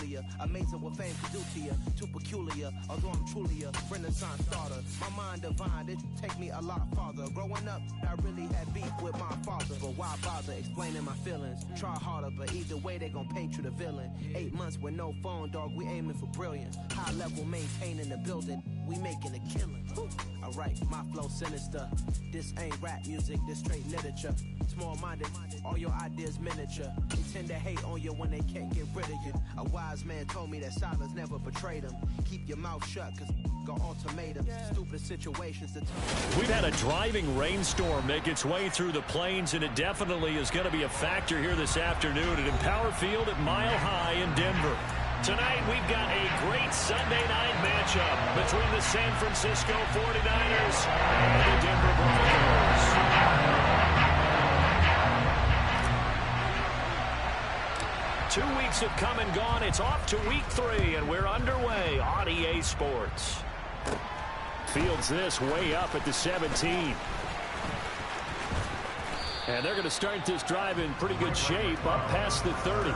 nuclear. Amazing what fame can do to you. Too peculiar, although I'm truly a Renaissance starter. My mind divine, it take me a lot farther. Growing up, I really had beef with my father. But why bother explaining my feelings? Try harder, but either way they gon' paint you the villain. 8 months with no phone, dog, we aiming for brilliance. High level maintaining the building, we making a killing. Alright, my flow sinister. This ain't rap music, this straight literature. Small-minded, all your ideas miniature. They tend to hate on you when they can't get rid of you. A wise man told me that silence never betrayed him. Keep your mouth shut, cause got ultimatums. Stupid situations to We've had a driving rainstorm make its way through the plains, and it definitely is going to be a factor here this afternoon at Empower Field at Mile High in Denver. Tonight, we've got a great Sunday night matchup between the San Francisco 49ers and the Denver Broncos. 2 weeks have come and gone. It's off to week 3, and we're underway on EA Sports. Fields this way up at the 17. And they're going to start this drive in pretty good shape up past the 30.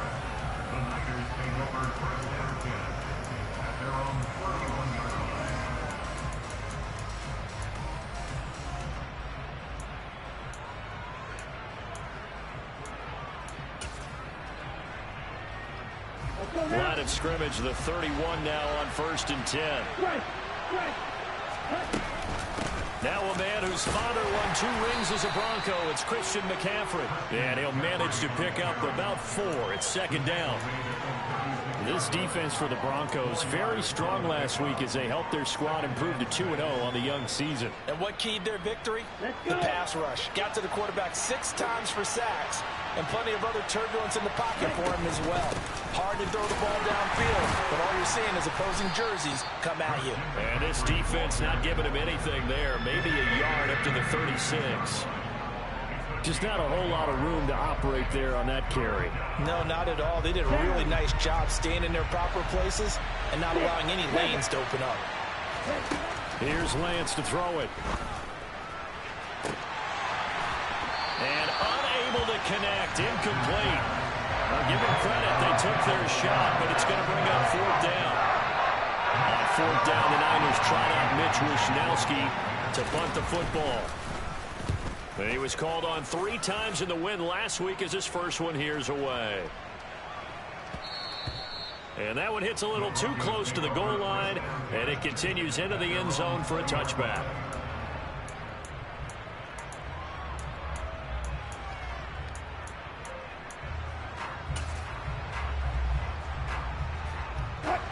Line of scrimmage, the 31 now on 1st and 10. Now a man whose father won 2 rings as a Bronco. It's Christian McCaffrey. And he'll manage to pick up about 4 at 2nd down. This defense for the Broncos, very strong last week as they helped their squad improve to 2-0 on the young season. And what keyed their victory? The pass rush. Got to the quarterback 6 times for sacks, and plenty of other turbulence in the pocket for him as well. Hard to throw the ball downfield, but all you're seeing is opposing jerseys come at you. And this defense not giving him anything there. Maybe a yard up to the 36. Just not a whole lot of room to operate there on that carry. No, not at all. They did a really nice job staying in their proper places and not allowing any lanes to open up. Here's Lance to throw it. And unable to connect. Incomplete. I'll give them credit. They took their shot, but it's going to bring up 4th down. On 4th down, the Niners trot out Mitch Wishnowsky to punt the football. He was called on 3 times in the win last week as his first one here's away. And that one hits a little too close to the goal line, and it continues into the end zone for a touchback.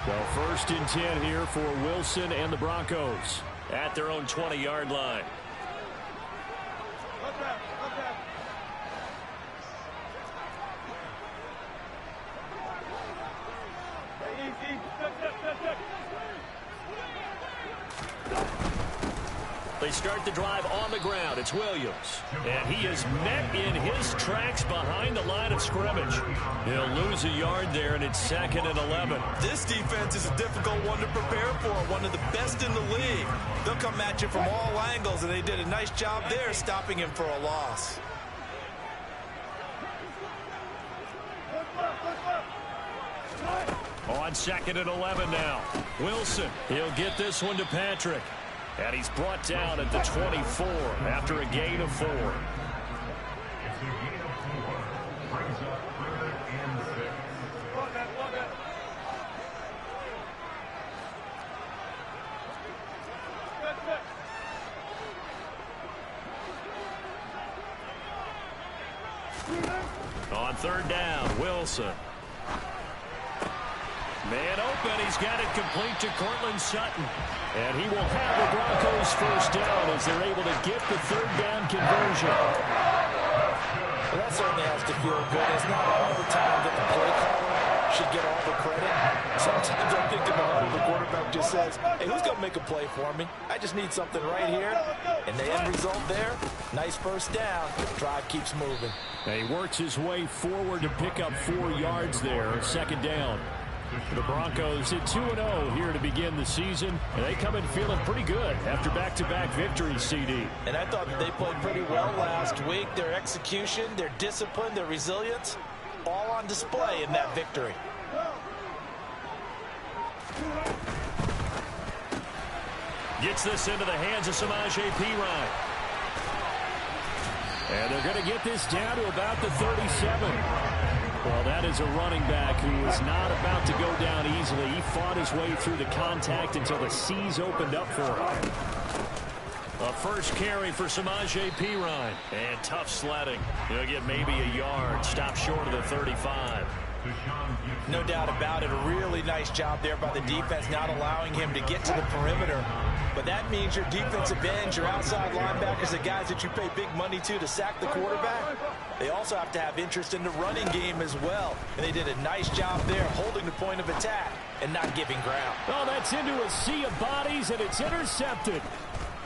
Well, 1st and 10 here for Wilson and the Broncos at their own 20-yard line. They start the drive on the ground. It's Williams. And he is met in his tracks behind the line of scrimmage. He'll lose a yard there, and it's 2nd and 11. This defense is a difficult one to prepare for, one of the best in the league. They'll come at you from all angles, and they did a nice job there stopping him for a loss. On 2nd and 11 now. Wilson, he'll get this one to Patrick. And he's brought down at the 24 after a gain of 4. On 3rd down, Wilson. Man open, he's got it complete to Cortland Sutton. And he will have the Broncos 1st down as they're able to get the 3rd down conversion. Well, that certainly has to feel good. It's not all the time that the play caller should get all the credit. Sometimes I think in the huddle, the quarterback just says, hey, who's going to make a play for me? I just need something right here. And the end result there, nice 1st down. Drive keeps moving. And he works his way forward to pick up 4 yards there, 2nd down. The Broncos hit 2-0 here to begin the season, and they come in feeling pretty good after back-to-back victories, CD. And I thought that they played pretty well last week. Their execution, their discipline, their resilience, all on display in that victory. Gets this into the hands of Samaje Perine. And they're going to get this down to about the 37. Well, that is a running back who is not about to go down easily. He fought his way through the contact until the C's opened up for him. A first carry for Samaje Perine. And tough sledding. He'll get maybe a yard. Stop short of the 35. No doubt about it. A really nice job there by the defense, not allowing him to get to the perimeter. But that means your defensive ends, your outside linebackers, the guys that you pay big money to sack the quarterback, they also have to have interest in the running game as well. And they did a nice job there holding the point of attack and not giving ground. Oh, that's into a sea of bodies, and it's intercepted.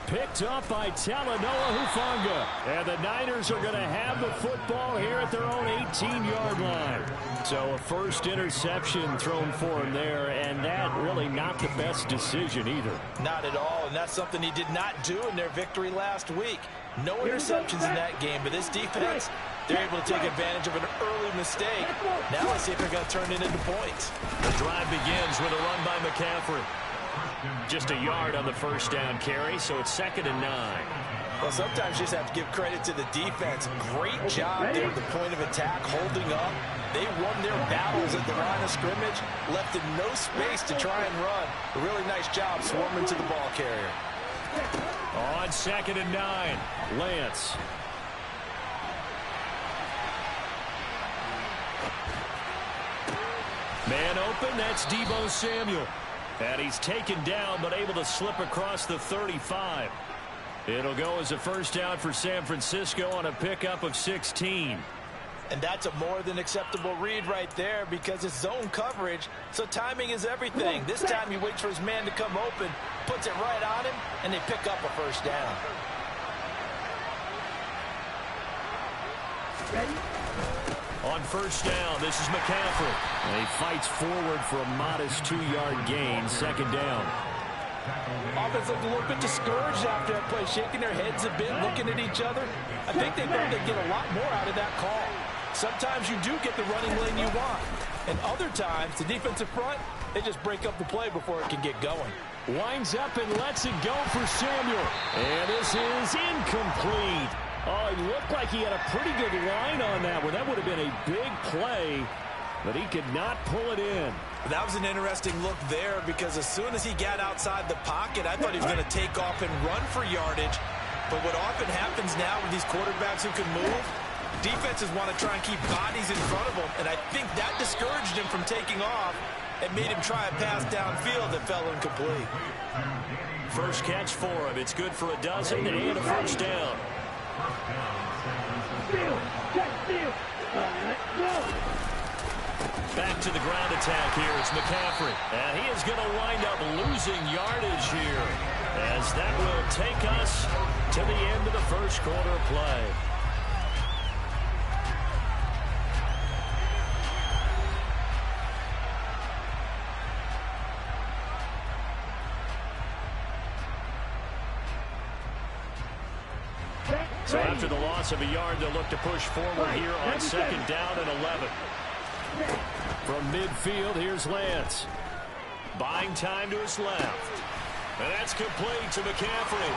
Picked up by Talanoa Hufanga. And the Niners are going to have the football here at their own 18-yard line. So a first interception thrown for him there, and that really not the best decision either. Not at all, and that's something he did not do in their victory last week. No interceptions in that game, but this defense, they're able to take advantage of an early mistake. Now let's see if they're going to turn it into points. The drive begins with a run by McCaffrey. Just a yard on the first down carry, so it's 2nd and 9. Well, sometimes you just have to give credit to the defense. Great job there at the point of attack, holding up. They won their battles at the line of scrimmage, left in no space to try and run. A really nice job swarming to the ball carrier. On 2nd and 9, Lance. Man open, that's Deebo Samuel. And he's taken down, but able to slip across the 35. It'll go as a first down for San Francisco on a pickup of 16. And that's a more than acceptable read right there because it's zone coverage, so timing is everything. This time he waits for his man to come open, puts it right on him, and they pick up a first down. On first down, this is McCaffrey. And he fights forward for a modest 2-yard gain, 2nd down. Offense looked a little bit discouraged after that play, shaking their heads a bit, looking at each other. I think they thought they'd get a lot more out of that call. Sometimes you do get the running lane you want. And other times, the defensive front, they just break up the play before it can get going. Winds up and lets it go for Samuel. And this is incomplete. Oh, it looked like he had a pretty good line on that one. That would have been a big play, but he could not pull it in. That was an interesting look there because as soon as he got outside the pocket, I thought he was going to take off and run for yardage. But what often happens now with these quarterbacks who can move, defenses want to try and keep bodies in front of them, and I think that discouraged him from taking off and made him try a pass downfield that fell incomplete. First catch for him. It's good for a dozen and a first down. Back to the ground attack here. It's McCaffrey. And he is going to wind up losing yardage here, as that will take us to the end of the first quarter of play. So after the loss of a yard, they'll look to push forward here on 2nd down and 11. From midfield, here's Lance. Buying time to his left. And that's complete to McCaffrey.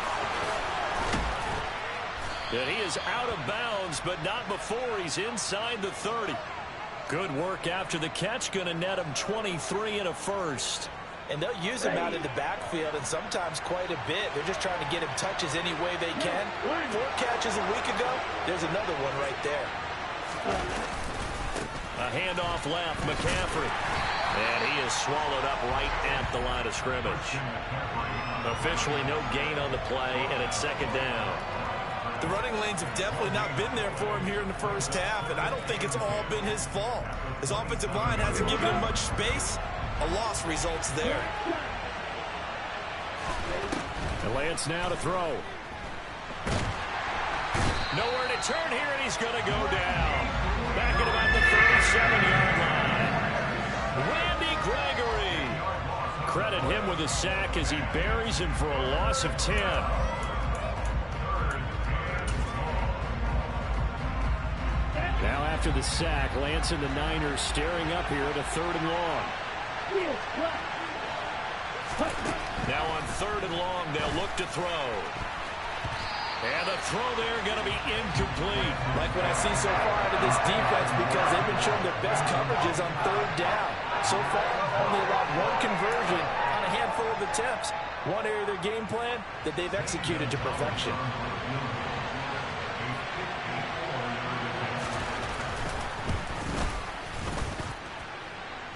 And he is out of bounds, but not before he's inside the 30. Good work after the catch. Going to net him 23 and a first. And they'll use him out in the backfield, and sometimes quite a bit. They're just trying to get him touches any way they can. 4 catches a week ago. There's another one right there. A handoff left, McCaffrey. And he is swallowed up right at the line of scrimmage. Officially no gain on the play, and it's 2nd down. The running lanes have definitely not been there for him here in the first half, and I don't think it's all been his fault. His offensive line hasn't given him much space. A loss results there. And Lance now to throw. Nowhere to turn here, and he's going to go down. Back at about the 37-yard line. Randy Gregory. Credit him with a sack as he buries him for a loss of 10. Now after the sack, Lance and the Niners staring up here at a 3rd and long. Now on 3rd and long They'll look to throw. And the throw there going to be incomplete. Like what I see so far out of this defense, because they've been showing their best coverages on third down. So far, only allowed one conversion on a handful of attempts. One area of their game plan that they've executed to perfection.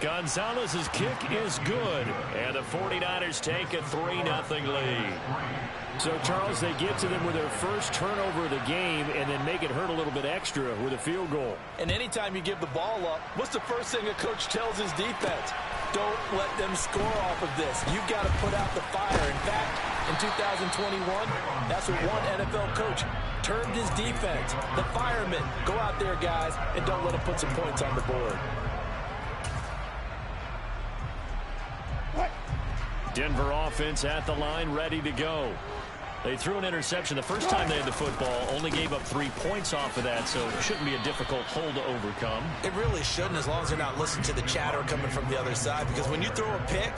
Gonzalez's kick is good, and the 49ers take a 3-0 lead. So, Charles, they get to them with their first turnover of the game and then make it hurt a little bit extra with a field goal. And anytime you give the ball up, what's the first thing a coach tells his defense? Don't let them score off of this. You've got to put out the fire. In fact, in 2021, that's what one NFL coach termed his defense. The firemen. Go out there, guys, and don't let them put some points on the board. Denver offense at the line, ready to go. They threw an interception the first time they had the football, only gave up 3 points off of that, so it shouldn't be a difficult hole to overcome. It really shouldn't, as long as they're not listening to the chatter coming from the other side, because when you throw a pick,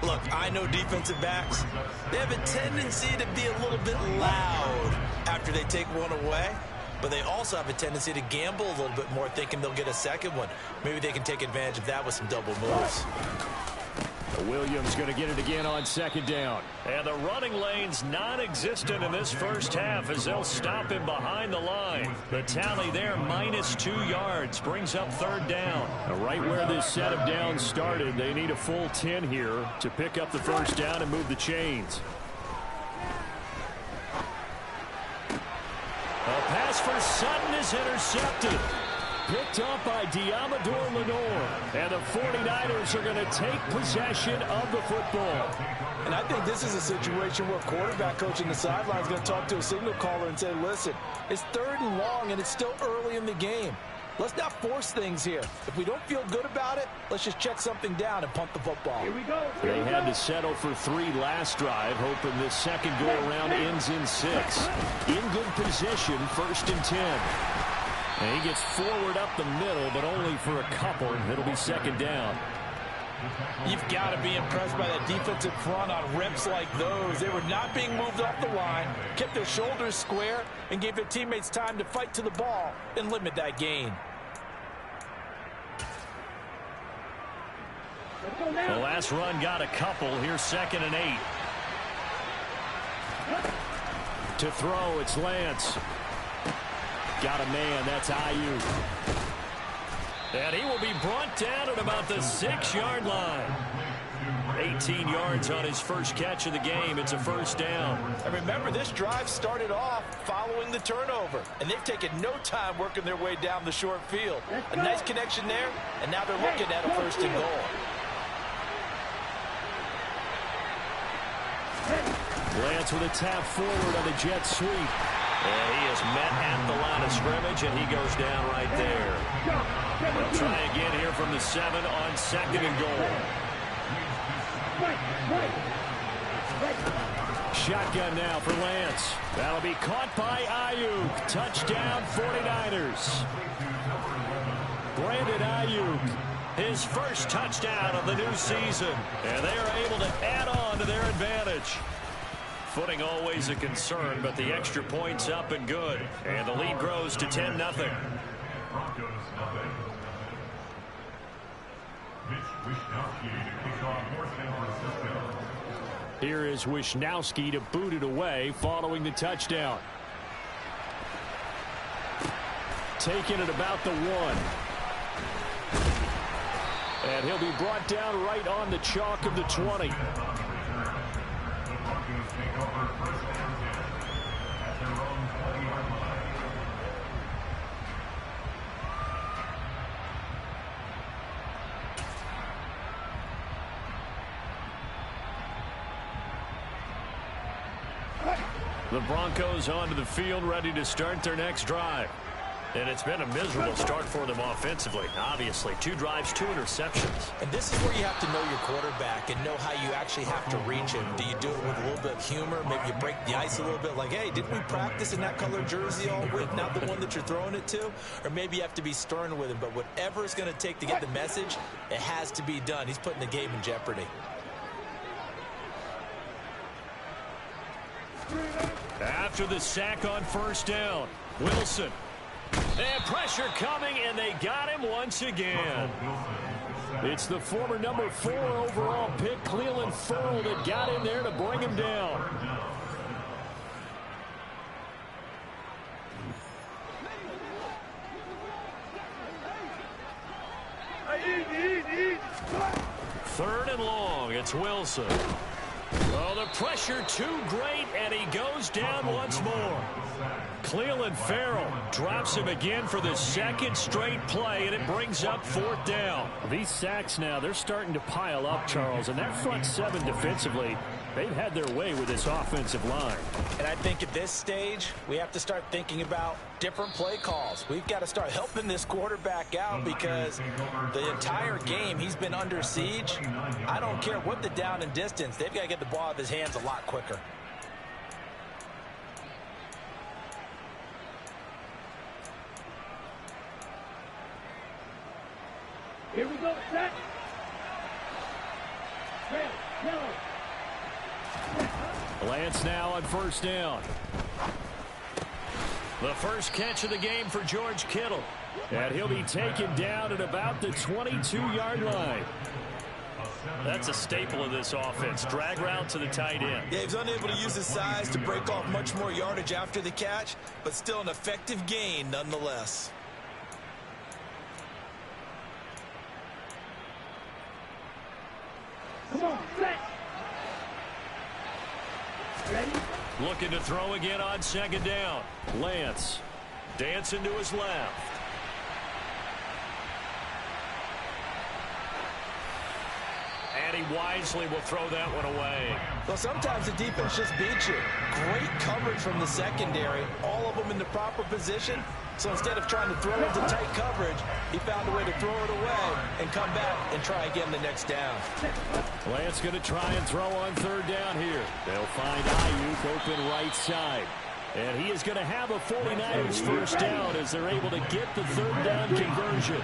look, I know defensive backs, they have a tendency to be a little bit loud after they take one away, but they also have a tendency to gamble a little bit more, thinking they'll get a second one. Maybe they can take advantage of that with some double moves. Williams going to get it again on second down. And the running lane's non-existent in this first half as they'll stop him behind the line. The tally there, -2 yards, brings up third down. Now, right where this set of downs started, they need a full 10 here to pick up the first down and move the chains. A pass for Sutton is intercepted. Picked up by Diamador Lenore. And the 49ers are going to take possession of the football. And I think this is a situation where quarterback coach in the sideline is going to talk to a signal caller and say, listen, it's 3rd and long and it's still early in the game. Let's not force things here. If we don't feel good about it, let's just check something down and punt the football. Here we go. They had to settle for 3 last drive, hoping this second go-around ends in 6. In good position, 1st and 10. And he gets forward up the middle, but only for a couple. It'll be second down. You've got to be impressed by that defensive front on reps like those. They were not being moved off the line, kept their shoulders square, and gave their teammates time to fight to the ball and limit that gain. The last run got a couple. Here's 2nd and 8. To throw, it's Lance. Got a man, that's Ayuk. And he will be brought down at about the 6-yard line. 18 yards on his first catch of the game. It's a first down. And remember, this drive started off following the turnover, and they've taken no time working their way down the short field. A nice connection there, and now they're looking at a 1st and goal. Lance with a tap forward on the jet sweep. And he is met at the line of scrimmage, and he goes down right there. They'll try again here from the 7 on 2nd and goal. Shotgun now for Lance. That'll be caught by Ayuk. Touchdown 49ers. Brandon Ayuk, his first touchdown of the new season. And they are able to add on to their advantage. Footing always a concern, but the extra point's up and good. And the lead grows to 10-0. Here is Wisnowski to boot it away following the touchdown. Taking it about the 1. And he'll be brought down right on the chalk of the 20. The Broncos onto the field, ready to start their next drive. And it's been a miserable start for them offensively. Obviously, 2 drives, 2 interceptions. And this is where you have to know your quarterback and know how you actually have to reach him. Do you do it with a little bit of humor? Maybe you break the ice a little bit, like, hey, didn't we practice in that color jersey all week, not the one that you're throwing it to? Or maybe you have to be stern with him. But whatever it's going to take to get the message, it has to be done. He's putting the game in jeopardy. After the sack on first down, Wilson. And pressure coming, and they got him once again. It's the former number 4 overall pick, Clelin Ferrell, that got in there to bring him down. Third and long, it's Wilson. Oh, the pressure too great, and he goes down once more. Clelin Ferrell drops him again for the second straight play, and it brings up fourth down. These sacks now, they're starting to pile up, Charles, and that front seven defensively, they've had their way with this offensive line. And I think at this stage, we have to start thinking about different play calls. We've got to start helping this quarterback out because the entire game he's been under siege. I don't care what the down and distance. They've got to get the ball out of his hands a lot quicker. Here we go, set. Red, yellow. Lance now on first down. The first catch of the game for George Kittle. And he'll be taken down at about the 22-yard line. That's a staple of this offense. Drag route to the tight end. Yeah, he was unable to use his size to break off much more yardage after the catch, but still an effective gain nonetheless. Come on, set. Ready? Looking to throw again on second down. Lance dancing to his left. And he wisely will throw that one away. Well, sometimes the defense just beats you. Great coverage from the secondary. All of them in the proper position. So instead of trying to throw into tight coverage, he found a way to throw it away and come back and try again the next down. Lance going to try and throw on third down here. They'll find Ayuk open right side. And he is going to have a 49ers first down as they're able to get the third down conversion.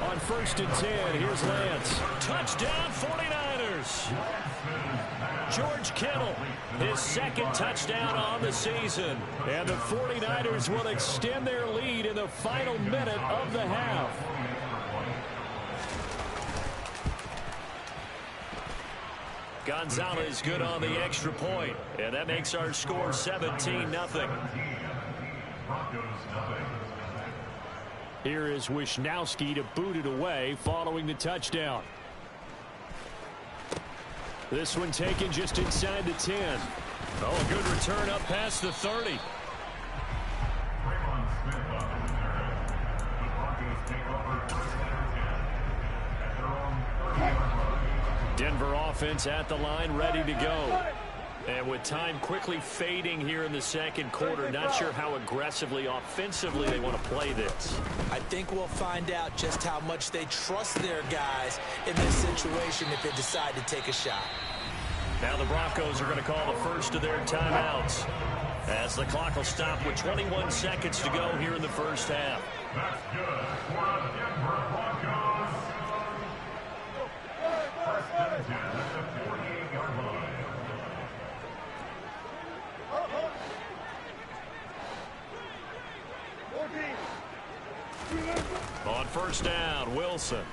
On first and 10, here's Lance. Touchdown 49ers. George Kittle, his second touchdown on the season. And the 49ers will extend their lead in the final minute of the half. Gonzalez good on the extra point. And that makes our score 17-0. Here is Wisnowski to boot it away following the touchdown. This one taken just inside the 10. Oh, a good return up past the 30. Denver offense at the line, ready to go. And with time quickly fading here in the second quarter, not sure how aggressively, offensively they want to play this. I think we'll find out just how much they trust their guys in this situation if they decide to take a shot. Now the Broncos are going to call the first of their timeouts as the clock will stop with 21 seconds to go here in the first half. That's good for the Denver Broncos. First and 10 at the 48-yard line. On first down, Wilson.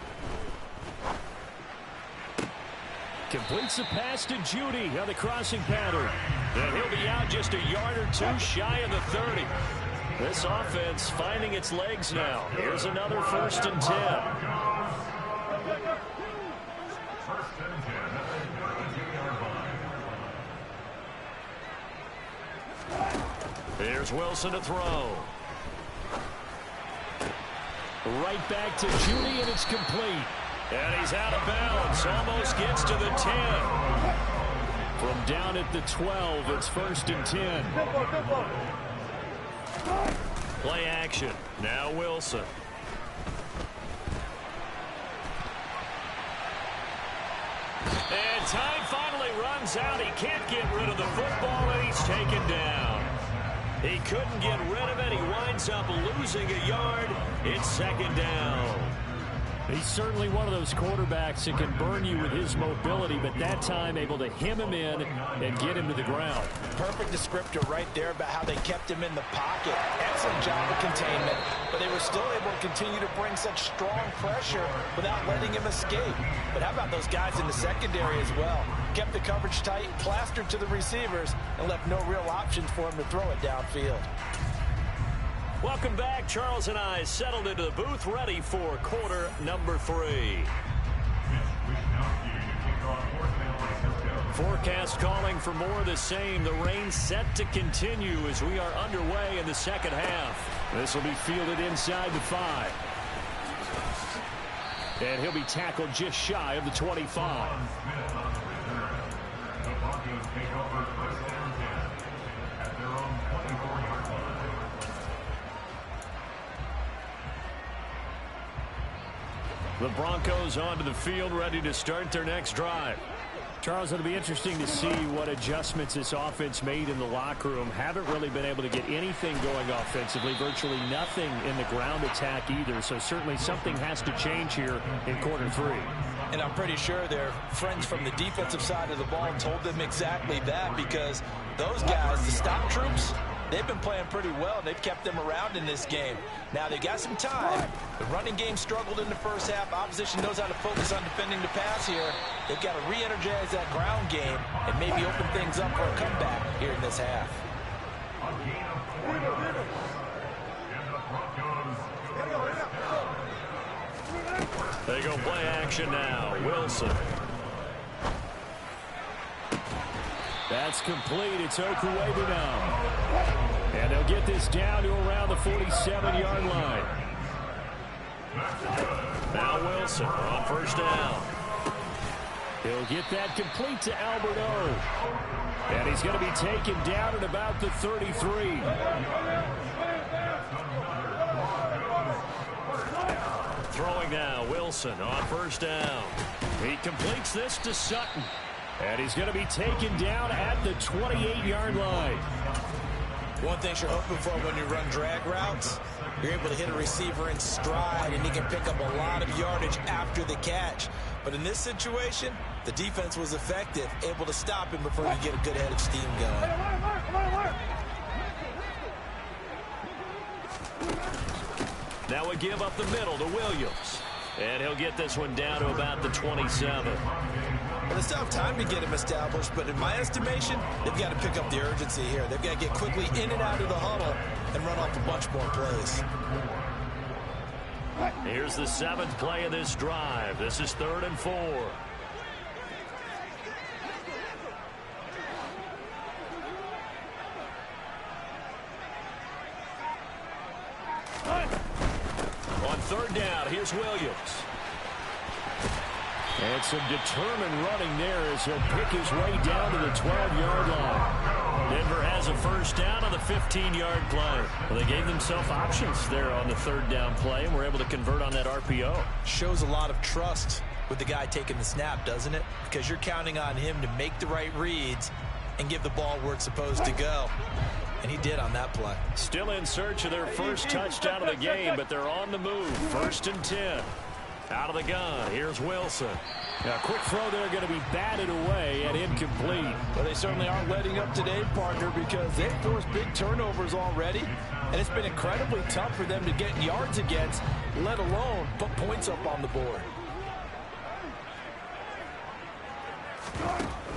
Completes the pass to Judy on the crossing pattern. And he'll be out just a yard or two shy of the 30. This offense finding its legs now. Here's another first and 10. First and 10 at the 22-yard line. Here's Wilson to throw. Right back to Judy, and it's complete. And he's out of bounds. Almost gets to the 10. From down at the 12, it's first and 10. Play action. Now Wilson. And time finally runs out. He can't get rid of the football, and he's taken down. He couldn't get rid of it. He winds up losing a yard. It's second down. He's certainly one of those quarterbacks that can burn you with his mobility, but that time able to hem him in and get him to the ground. Perfect descriptor right there about how they kept him in the pocket. Excellent job of containment, but they were still able to continue to bring such strong pressure without letting him escape. But how about those guys in the secondary as well? Kept the coverage tight, plastered to the receivers, and left no real options for him to throw it downfield. Welcome back. Charles and I settled into the booth, ready for quarter number 3. Forecast calling for more of the same. The rain set to continue as we are underway in the second half. This will be fielded inside the 5. And he'll be tackled just shy of the 25. The Broncos take over first down 10 at their own 24-yard line. The Broncos onto the field, ready to start their next drive. Charles, it'll be interesting to see what adjustments this offense made in the locker room. Haven't really been able to get anything going offensively, virtually nothing in the ground attack either. So certainly something has to change here in quarter 3. And I'm pretty sure their friends from the defensive side of the ball told them exactly that, because those guys, the stop troops, they've been playing pretty well. They've kept them around in this game. Now, they got some time. The running game struggled in the first half. Opposition knows how to focus on defending the pass here. They've got to re-energize that ground game and maybe open things up for a comeback here in this half. A gain of 4 yards. And the Broncos. They go play action now. Wilson. That's complete. It's Okuwebunam. And they'll get this down to around the 47-yard line. Now Wilson on first down. He'll get that complete to Albert O. And he's going to be taken down at about the 33. Throwing now, Wilson on first down. He completes this to Sutton. And he's going to be taken down at the 28-yard line. One thing you're hoping for when you run drag routes, you're able to hit a receiver in stride, and he can pick up a lot of yardage after the catch. But in this situation, the defense was effective, able to stop him before he get a good head of steam going. Now we give up the middle to Williams. And he'll get this one down to about the 27. Well, they still have time to get him established, but in my estimation, they've got to pick up the urgency here. They've got to get quickly in and out of the huddle and run off a bunch more plays. Here's the 7th play of this drive. This is 3rd and 4. On 3rd down, here's Williams. And some determined running there as he'll pick his way down to the 12-yard line. Denver has a first down on the 15-yard play. Well, they gave themselves options there on the 3rd down play and were able to convert on that RPO. Shows a lot of trust with the guy taking the snap, doesn't it? Because you're counting on him to make the right reads and give the ball where it's supposed to go. And he did on that play. Still in search of their first touchdown of the game, but they're on the move. 1st and 10. Out of the gun, here's Wilson. Now, quick throw there, going to be batted away and incomplete. But they certainly aren't letting up today, partner, because they've forced big turnovers already. And it's been incredibly tough for them to get yards against, let alone put points up on the board.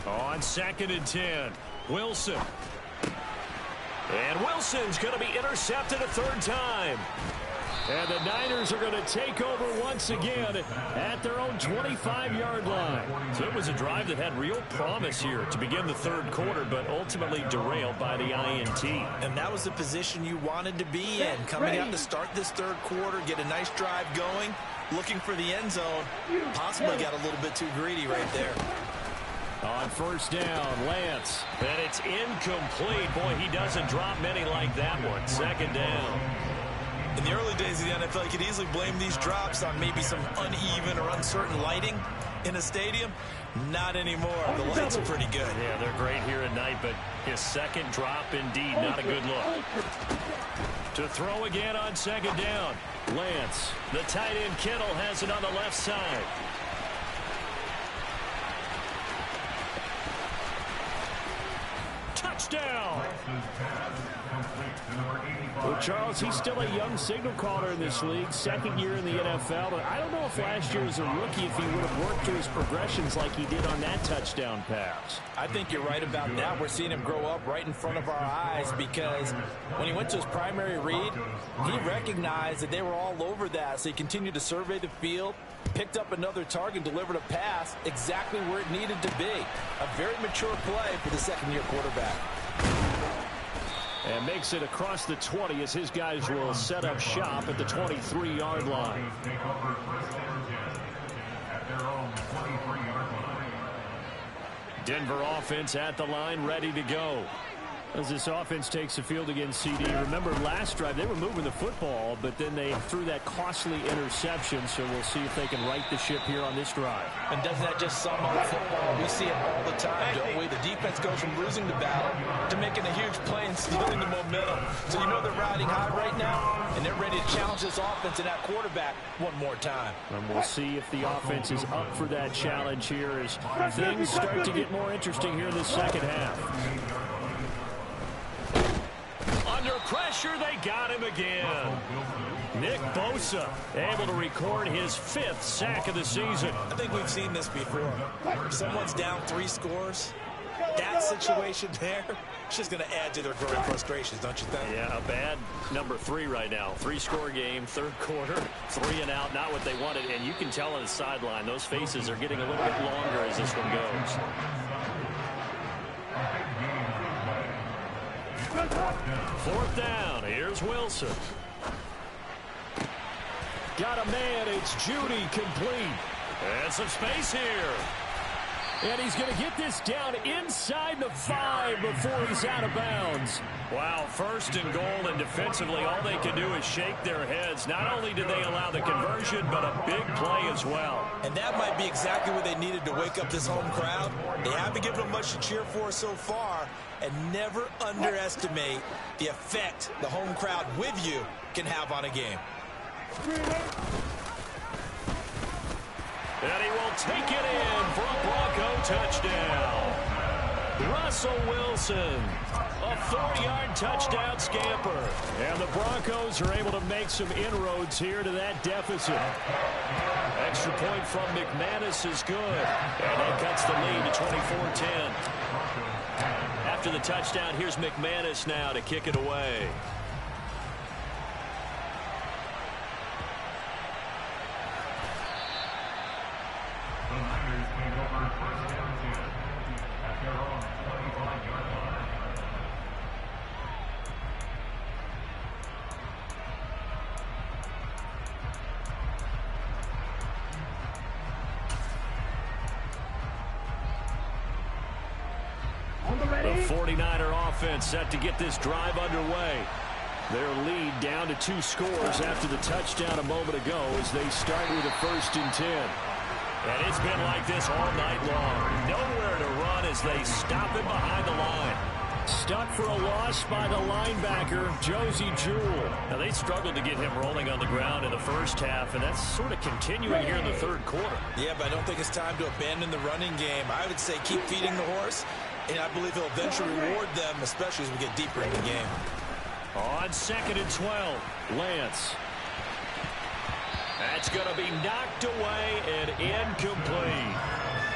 On 2nd and 10, Wilson. And Wilson's going to be intercepted a 3rd time. And the Niners are going to take over once again at their own 25-yard line. So it was a drive that had real promise here to begin the 3rd quarter, but ultimately derailed by the INT. And that was the position you wanted to be in. Coming out to start this 3rd quarter, get a nice drive going, looking for the end zone. Possibly got a little bit too greedy right there. On 1st down, Lance. And it's incomplete. Boy, he doesn't drop many like that one. 2nd down. In the early days of the NFL, you could easily blame these drops on maybe some uneven or uncertain lighting in a stadium. Not anymore. The lights are pretty good. Yeah, they're great here at night, but his 2nd drop, indeed, not a good look. To throw again on second down. Lance. The tight end Kittle has it on the left side. Touchdown. Well, Charles, he's still a young signal caller in this league, second year in the NFL. But I don't know if last year as a rookie, if he would have worked through his progressions like he did on that touchdown pass. I think you're right about that. We're seeing him grow up right in front of our eyes because when he went to his primary read, he recognized that they were all over that. So he continued to survey the field, picked up another target, delivered a pass exactly where it needed to be. A very mature play for the second-year quarterback. And makes it across the 20 as his guys will set up shop at the 23-yard line. Denver offense at the line, ready to go. As this offense takes the field against CD, remember last drive they were moving the football, but then they threw that costly interception, so we'll see if they can right the ship here on this drive. And doesn't that just sum up football? We see it all the time, don't we? The defense goes from losing the battle to making a huge play and stealing the momentum. So you know they're riding high right now, and they're ready to challenge this offense and that quarterback one more time. And we'll see if the offense is up for that challenge here as things start to get more interesting here in the second half. Under pressure, they got him again. Nick Bosa able to record his 5th sack of the season. I think we've seen this before. If someone's down 3 scores, that situation there, it's just going to add to their growing frustrations, don't you think? Yeah, a bad number 3 right now. 3-score game, third quarter, 3 and out, not what they wanted. And you can tell on the sideline, those faces are getting a little bit longer as this one goes. 4th down. Here's Wilson. Got a man. It's Judy complete. And some space here. And he's going to get this down inside the 5 before he's out of bounds. Wow, 1st and goal, and defensively all they can do is shake their heads. Not only did they allow the conversion, but a big play as well. And that might be exactly what they needed to wake up this home crowd. They haven't given them much to cheer for so far, and never underestimate the effect the home crowd with you can have on a game. And he will take it in for a Bronco touchdown. Russell Wilson, a 4-yard touchdown scamper. And the Broncos are able to make some inroads here to that deficit. Extra point from McManus is good. And that cuts the lead to 24-10. After the touchdown, here's McManus now to kick it away. The 49er offense set to get this drive underway. Their lead down to 2 scores after the touchdown a moment ago as they start with a 1st and 10. And it's been like this all night long. Nowhere to run as they stop him behind the line. Stuck for a loss by the linebacker, Josie Jewell. Now, they struggled to get him rolling on the ground in the first half, and that's sort of continuing here in the third quarter. Yeah, but I don't think it's time to abandon the running game. I would say keep feeding the horse, and I believe he'll eventually reward them, especially as we get deeper in the game. On 2nd and 12, Lance. That's going to be knocked away and incomplete.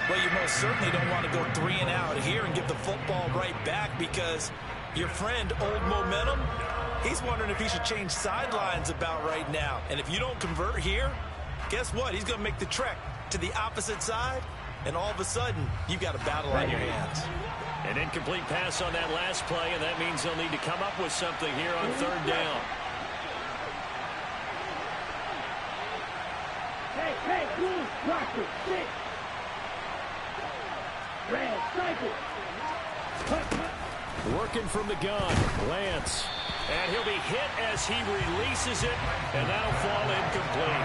Well, you most certainly don't want to go 3 and out here and give the football right back because your friend, Old Momentum, he's wondering if he should change sidelines about right now. And if you don't convert here, guess what? He's going to make the trek to the opposite side, and all of a sudden, you've got a battle on your hands. An incomplete pass on that last play, and that means they'll need to come up with something here on 3rd down. Hey, cool, rocker, sit. Red, cycle. Working from the gun, Lance. And he'll be hit as he releases it, and that'll fall incomplete.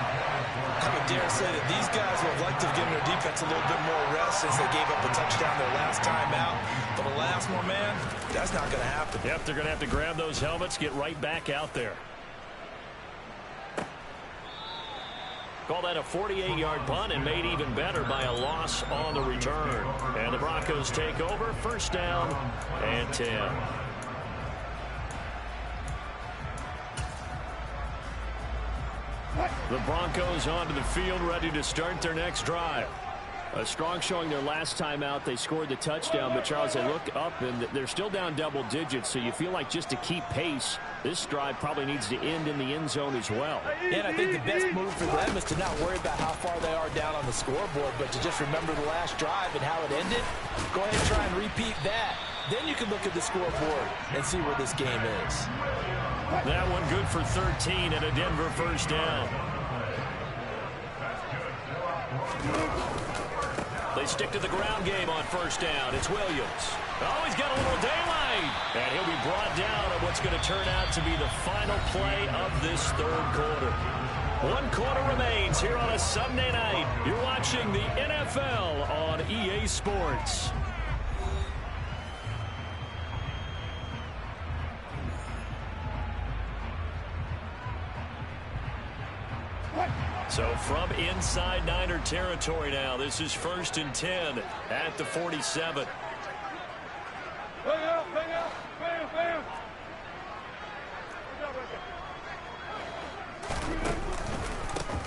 I would dare say that these guys would have liked to have given their defense gets a little bit more rest since they gave up a touchdown their last time out. But the last one, man, that's not going to happen. Yep, they're going to have to grab those helmets, get right back out there. Call that a 48-yard punt and made even better by a loss on the return. And the Broncos take over, first down and 10. The Broncos onto the field, ready to start their next drive. A strong showing their last time out. They scored the touchdown, but Charles, they look up and they're still down double digits, so you feel like just to keep pace, this drive probably needs to end in the end zone as well. And I think the best move for them is to not worry about how far they are down on the scoreboard, but to just remember the last drive and how it ended. Go ahead and try and repeat that. Then you can look at the scoreboard and see where this game is. That one good for 13 and a Denver first down. They stick to the ground game on first down. It's Williams. Oh, he's got a little daylight. And he'll be brought down on what's going to turn out to be the final play of this third quarter. 1 quarter remains here on a Sunday night. You're watching the NFL on EA Sports. So from inside Niner territory now, this is 1st and 10 at the 47.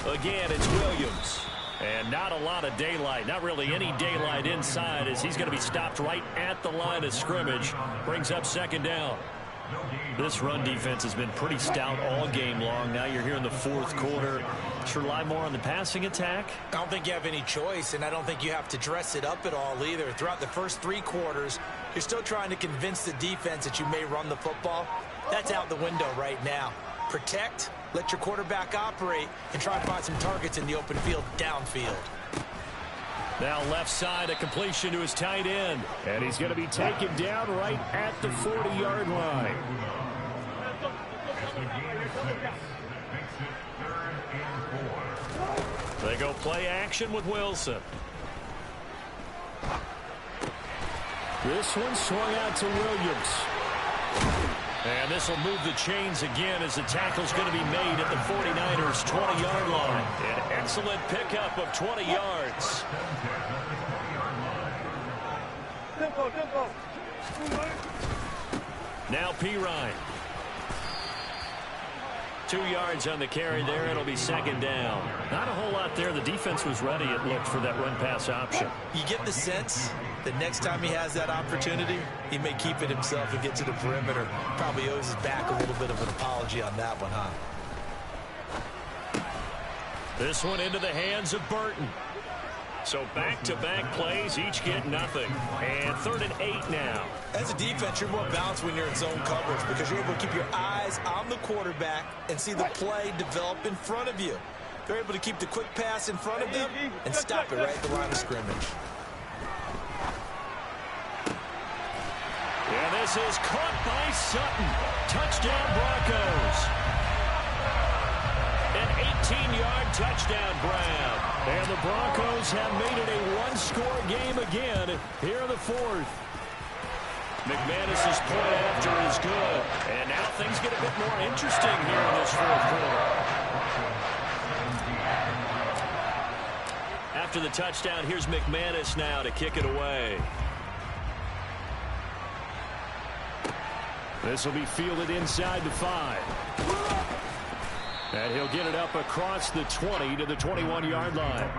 Again, it's Williams. And not a lot of daylight, not really any daylight inside, as he's going to be stopped right at the line of scrimmage. Brings up second down. This run defense has been pretty stout all game long. Now you're here in the fourth quarter. Should rely more on the passing attack? I don't think you have any choice, and I don't think you have to dress it up at all either. Throughout the first 3 quarters, you're still trying to convince the defense that you may run the football. That's out the window right now. Protect, let your quarterback operate, and try to find some targets in the open field downfield. Now left side, a completion to his tight end. And he's going to be taken down right at the 40-yard line. They go play action with Wilson. This one swung out to Williams. And this will move the chains again as the tackle's going to be made at the 49ers' 20-yard line. An excellent pickup of 20 yards. Now Pirine. 2 yards on the carry there. It'll be second down. Not a whole lot there. The defense was ready, it looked, for that run-pass option. You get the sense that next time he has that opportunity, he may keep it himself and get to the perimeter. Probably owes his back a little bit of an apology on that one, huh? This one into the hands of Burton. So back-to-back plays, each get nothing. And 3rd and 8 now. As a defense, you're more balanced when you're in zone coverage because you're able to keep your eyes on the quarterback and see the play develop in front of you. They're able to keep the quick pass in front of them and stop it right at the line of scrimmage. And this is caught by Sutton. Touchdown, Broncos. An 18-yard touchdown grab. And the Broncos have made it a one-score game again here in the fourth. McManus's point after is good. And now things get a bit more interesting here in this fourth quarter. After the touchdown, here's McManus now to kick it away. This will be fielded inside the 5. And he'll get it up across the 20 to the 21-yard line.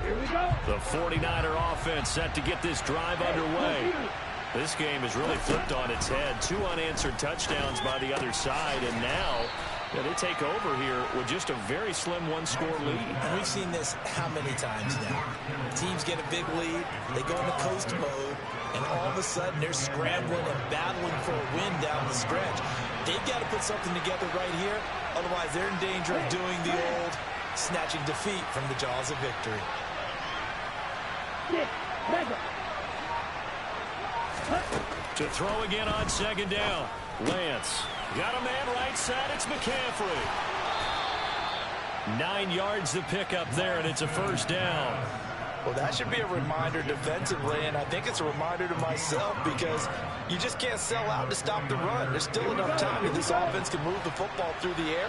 Here we go. The 49er offense set to get this drive underway. This game has really flipped on its head. 2 unanswered touchdowns by the other side, and now they take over here with just a very slim one-score lead. And we've seen this how many times now? Teams get a big lead, they go into coast mode, and all of a sudden they're scrambling and battling for a win down the stretch. They've got to put something together right here, otherwise they're in danger of doing the old snatching defeat from the jaws of victory. To throw again on second down. Lance. Got a man right side. It's McCaffrey. 9 yards to pick up there, and it's a first down. Well, that should be a reminder defensively, and I think it's a reminder to myself because you just can't sell out to stop the run. There's still enough time that this offense can move the football through the air,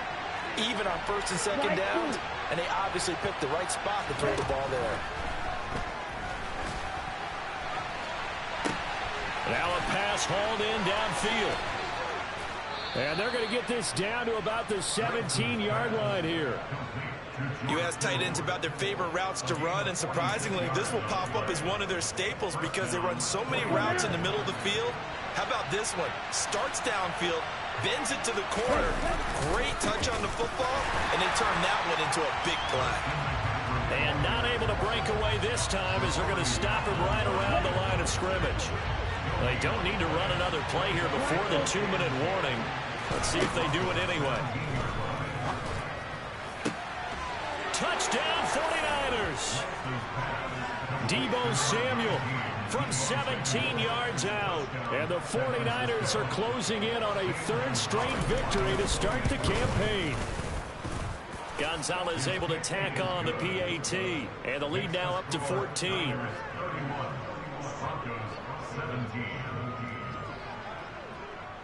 even on first and second downs, and they obviously picked the right spot to throw the ball there. Now a pass hauled in downfield. And they're going to get this down to about the 17-yard line here. You ask tight ends about their favorite routes to run, and surprisingly, this will pop up as one of their staples because they run so many routes in the middle of the field. How about this one? Starts downfield, bends it to the corner, great touch on the football, and they turn that one into a big play. And not able to break away this time as they're going to stop him right around the line of scrimmage. They don't need to run another play here before the 2-minute warning. Let's see if they do it anyway. Touchdown 49ers. Deebo Samuel from 17 yards out. And the 49ers are closing in on a third straight victory to start the campaign. Gonzalez able to tack on the PAT. And the lead now up to 14.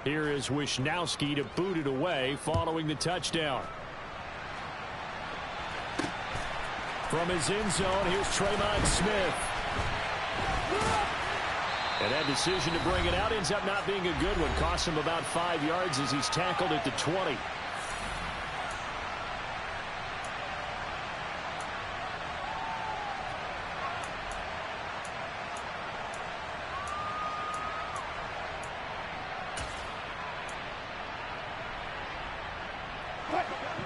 Here is Wisnowski to boot it away following the touchdown. From his end zone, here's Tremont Smith. And that decision to bring it out ends up not being a good one. Costs him about 5 yards as he's tackled at the 20.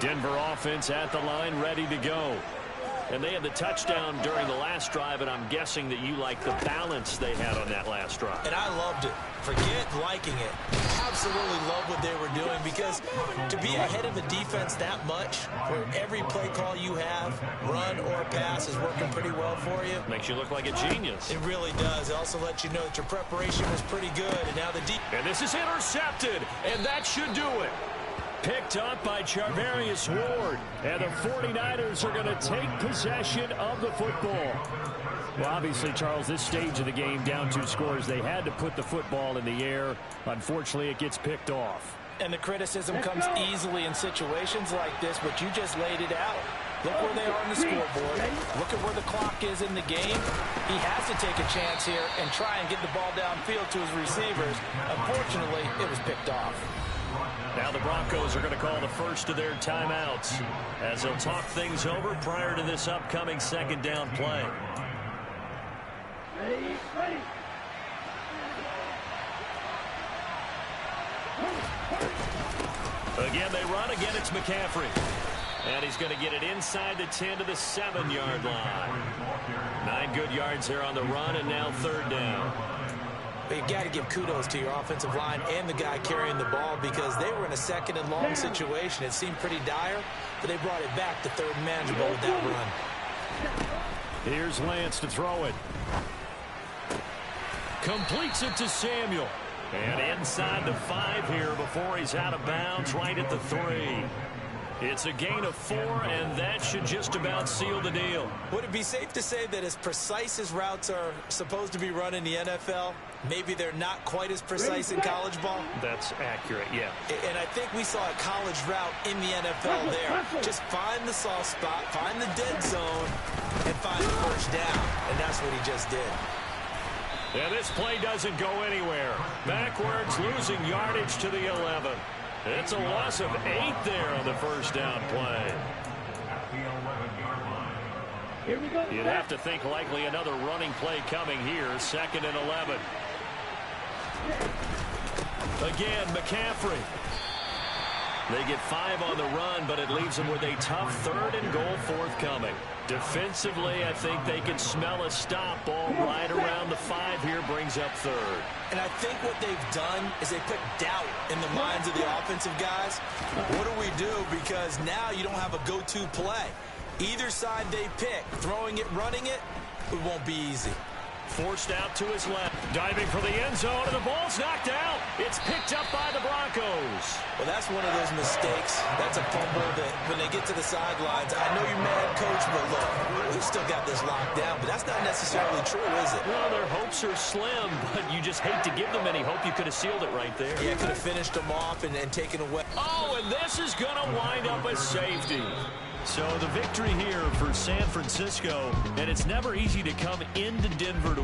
Denver offense at the line, ready to go. And they had the touchdown during the last drive, and I'm guessing that you like the balance they had on that last drive. And I loved it. Forget liking it. Absolutely love what they were doing because to be ahead of a defense that much, where every play call you have, run or pass, is working pretty well for you. Makes you look like a genius. It really does. It also lets you know that your preparation was pretty good, and now the And this is intercepted, and that should do it. Picked up by Charvarius Ward. And the 49ers are going to take possession of the football. Well, obviously, Charles, this stage of the game, down 2 scores, they had to put the football in the air. Unfortunately, it gets picked off. And the criticism comes easily in situations like this, but you just laid it out. Look where they are on the scoreboard. Look at where the clock is in the game. He has to take a chance here and try and get the ball downfield to his receivers. Unfortunately, it was picked off. Now the Broncos are going to call the first of their timeouts as they'll talk things over prior to this upcoming second down play. Again, they run. Again, it's McCaffrey. And he's going to get it inside the 10 to the 7-yard line. 9 good yards there on the run, and now third down. But you got to give kudos to your offensive line and the guy carrying the ball because they were in a second and long situation. It seemed pretty dire, but they brought it back to third and manageable with that run. Here's Lance to throw it. Completes it to Samuel. And inside the 5 here before he's out of bounds, right at the 3. It's a gain of 4, and that should just about seal the deal. Would it be safe to say that as precise as routes are supposed to be run in the NFL, maybe they're not quite as precise in college ball? That's accurate, yeah. And I think we saw a college route in the NFL there. Just find the soft spot, find the dead zone, and find the first down. And that's what he just did. And this play doesn't go anywhere. Backwards, losing yardage to the 11. It's a loss of 8 there on the first down play. You'd have to think likely another running play coming here. 2nd and 11. Again, McCaffrey. They get 5 on the run, but it leaves them with a tough 3rd and goal forthcoming. Defensively, I think they can smell a stop. Ball right around the 5 here, brings up 3rd. And I think what they've done is they put doubt in the minds of the offensive guys. What do we do? Because now you don't have a go-to play. Either side they pick, throwing it, running it, it won't be easy. Forced out to his left. Diving for the end zone, and the ball's knocked out. It's picked up by the Broncos. Well, that's one of those mistakes. That's a fumble that when they get to the sidelines, I know you're mad, Coach, but look, we still got this locked down, but that's not necessarily true, is it? Well, their hopes are slim, but you just hate to give them any hope. You could have sealed it right there. Yeah, could have finished them off and taken away. Oh, and this is going to wind up a safety. So the victory here for San Francisco, and it's never easy to come into Denver to